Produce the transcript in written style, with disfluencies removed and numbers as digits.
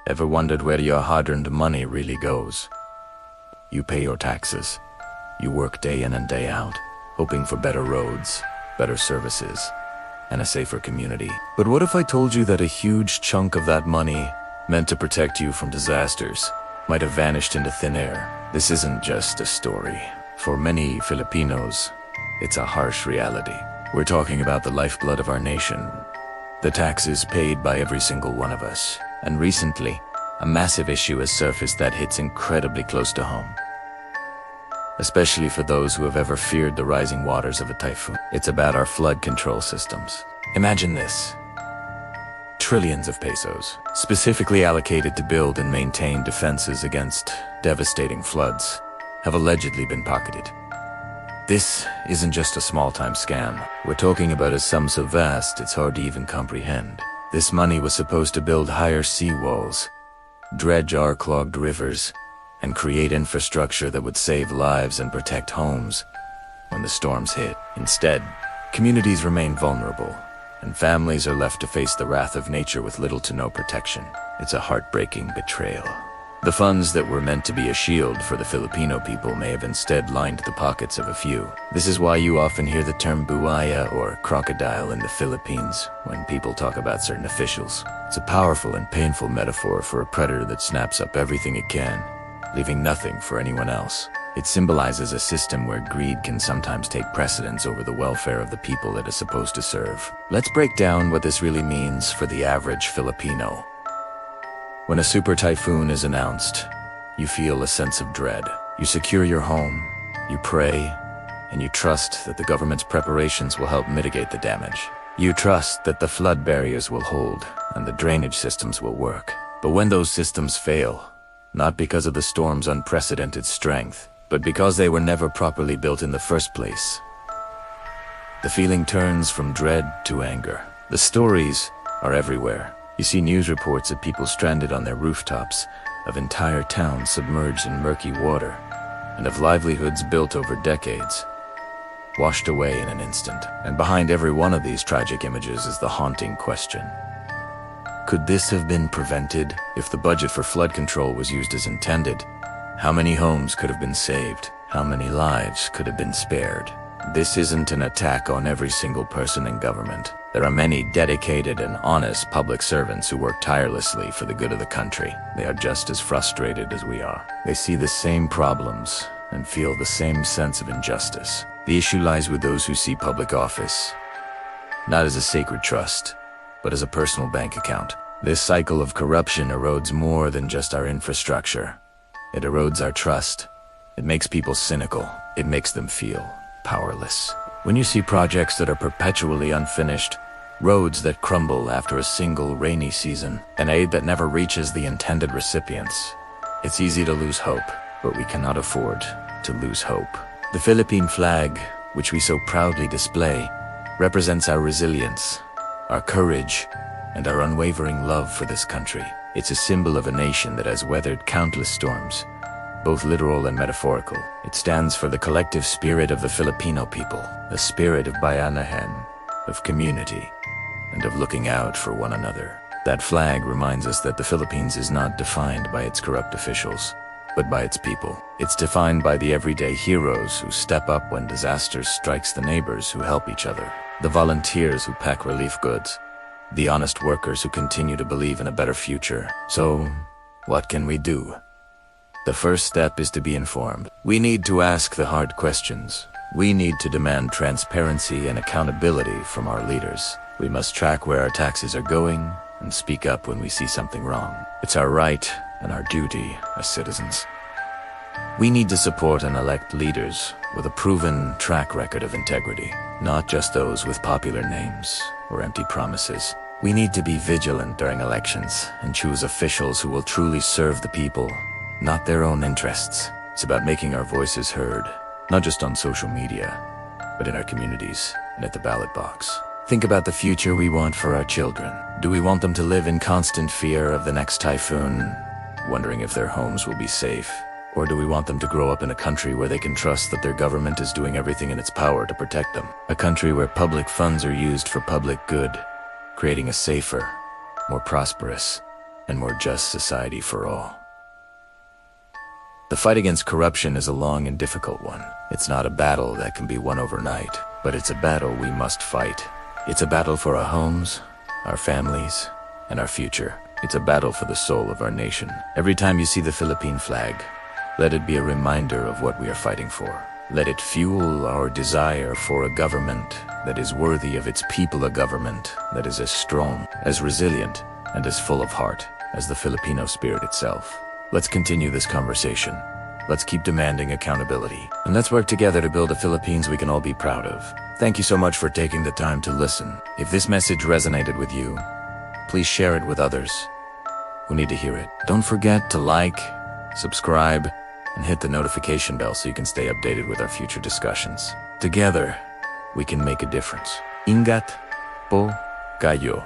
Ever wondered where your hard-earned money really goes? You pay your taxes. You work day in and day out, hoping for better roads, better services, and a safer community. But what if I told you that a huge chunk of that money, meant to protect you from disasters, might have vanished into thin air? This isn't just a story. For many Filipinos, it's a harsh reality. We're talking about the lifeblood of our nation, the taxes paid by every single one of us. And recently, a massive issue has surfaced that hits incredibly close to home, especially for those who have ever feared the rising waters of a typhoon. It's about our flood control systems. Imagine this. Trillions of pesos, specifically allocated to build and maintain defenses against devastating floods, have allegedly been pocketed. This isn't just a small-time scam. We're talking about a sum so vast it's hard to even comprehend. This money was supposed to build higher seawalls, dredge our clogged rivers, and create infrastructure that would save lives and protect homes when the storms hit. Instead, communities remain vulnerable, and families are left to face the wrath of nature with little to no protection. It's a heartbreaking betrayal. The funds that were meant to be a shield for the Filipino people may have instead lined the pockets of a few. This is why you often hear the term buhaya or crocodile in the Philippines when people talk about certain officials. It's a powerful and painful metaphor for a predator that snaps up everything it can, leaving nothing for anyone else. It symbolizes a system where greed can sometimes take precedence over the welfare of the people it is supposed to serve. Let's break down what this really means for the average Filipino. When a super typhoon is announced, you feel a sense of dread. You secure your home, you pray, and you trust that the government's preparations will help mitigate the damage. You trust that the flood barriers will hold and the drainage systems will work. But when those systems fail, not because of the storm's unprecedented strength, but because they were never properly built in the first place, the feeling turns from dread to anger. The stories are everywhere. You see news reports of people stranded on their rooftops, of entire towns submerged in murky water, and of livelihoods built over decades, washed away in an instant. And behind every one of these tragic images is the haunting question. Could this have been prevented if the budget for flood control was used as intended? How many homes could have been saved? How many lives could have been spared? This isn't an attack on every single person in government. There are many dedicated and honest public servants who work tirelessly for the good of the country. They are just as frustrated as we are. They see the same problems and feel the same sense of injustice. The issue lies with those who see public office not as a sacred trust, but as a personal bank account. This cycle of corruption erodes more than just our infrastructure. It erodes our trust. It makes people cynical. It makes them feel powerless. When you see projects that are perpetually unfinished, roads that crumble after a single rainy season, and aid that never reaches the intended recipients, it's easy to lose hope, but we cannot afford to lose hope. The Philippine flag, which we so proudly display, represents our resilience, our courage, and our unwavering love for this country. It's a symbol of a nation that has weathered countless storms, both literal and metaphorical. It stands for the collective spirit of the Filipino people, a spirit of bayanahan, of community, and of looking out for one another. That flag reminds us that the Philippines is not defined by its corrupt officials, but by its people. It's defined by the everyday heroes who step up when disaster strikes, the neighbors who help each other, the volunteers who pack relief goods, the honest workers who continue to believe in a better future. So, what can we do? The first step is to be informed. We need to ask the hard questions. We need to demand transparency and accountability from our leaders. We must track where our taxes are going and speak up when we see something wrong. It's our right and our duty as citizens. We need to support and elect leaders with a proven track record of integrity, not just those with popular names or empty promises. We need to be vigilant during elections and choose officials who will truly serve the people, not their own interests. It's about making our voices heard, not just on social media, but in our communities and at the ballot box. Think about the future we want for our children. Do we want them to live in constant fear of the next typhoon, wondering if their homes will be safe? Or do we want them to grow up in a country where they can trust that their government is doing everything in its power to protect them? A country where public funds are used for public good, creating a safer, more prosperous, and more just society for all. The fight against corruption is a long and difficult one. It's not a battle that can be won overnight, but it's a battle we must fight. It's a battle for our homes, our families, and our future. It's a battle for the soul of our nation. Every time you see the Philippine flag, let it be a reminder of what we are fighting for. Let it fuel our desire for a government that is worthy of its people, a government that is as strong, as resilient, and as full of heart as the Filipino spirit itself. Let's continue this conversation. Let's keep demanding accountability. And let's work together to build a Philippines we can all be proud of. Thank you so much for taking the time to listen. If this message resonated with you, please share it with others who need to hear it. Don't forget to like, subscribe, and hit the notification bell so you can stay updated with our future discussions. Together, we can make a difference. Ingat po kayo.